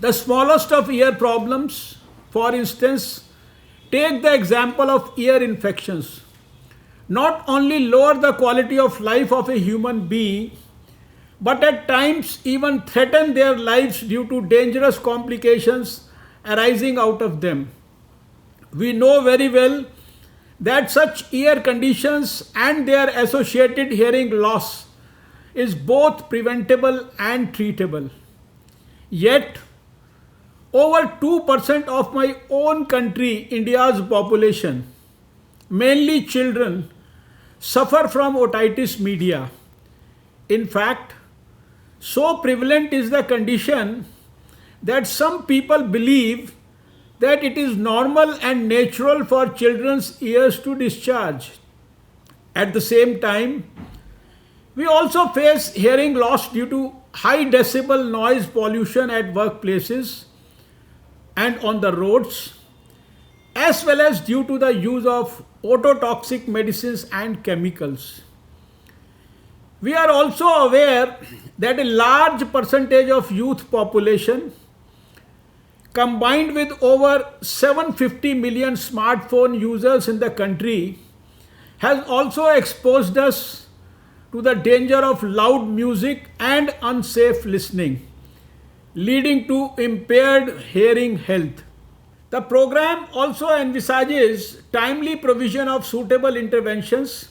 The smallest of ear problems, for instance, take the example of ear infections, not only lower the quality of life of a human being, but at times even threaten their lives due to dangerous complications arising out of them. We know very well that such ear conditions and their associated hearing loss is both preventable and treatable. Yet, over 2% of my own country, India's population, mainly children, suffer from otitis media. In fact, so prevalent is the condition that some people believe that it is normal and natural for children's ears to discharge. At the same time, we also face hearing loss due to high decibel noise pollution at workplaces and on the roads, as well as due to the use of ototoxic medicines and chemicals. We are also aware that a large percentage of youth population, combined with over 750 million smartphone users in the country, has also exposed us to the danger of loud music and unsafe listening, leading to impaired hearing health. The program also envisages timely provision of suitable interventions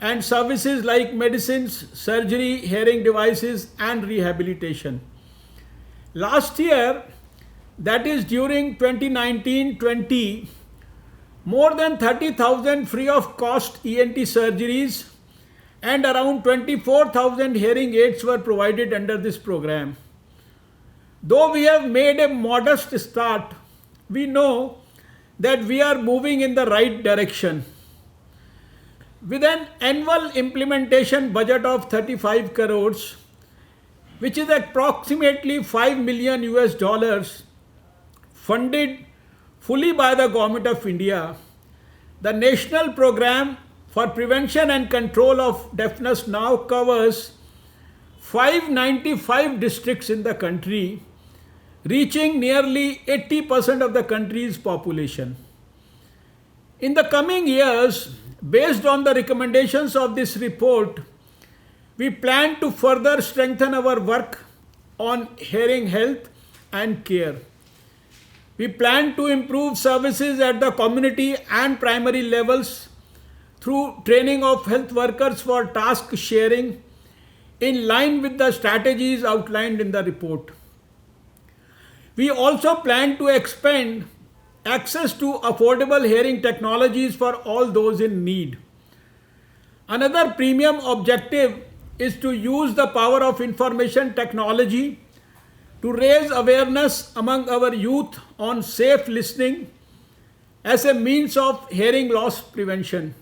and services like medicines, surgery, hearing devices, and rehabilitation. Last year, that is during 2019-20, more than 30,000 free of cost ENT surgeries and around 24,000 hearing aids were provided under this program. Though we have made a modest start, we know that we are moving in the right direction. With an annual implementation budget of 35 crores, which is approximately 5 million US dollars, funded fully by the Government of India, the national program for prevention and control of deafness now covers 595 districts in the country, reaching nearly 80% of the country's population. In the coming years, based on the recommendations of this report, we plan to further strengthen our work on hearing health and care. We plan to improve services at the community and primary levels through training of health workers for task sharing in line with the strategies outlined in the report. We also plan to expand access to affordable hearing technologies for all those in need. Another premium objective is to use the power of information technology to raise awareness among our youth on safe listening as a means of hearing loss prevention.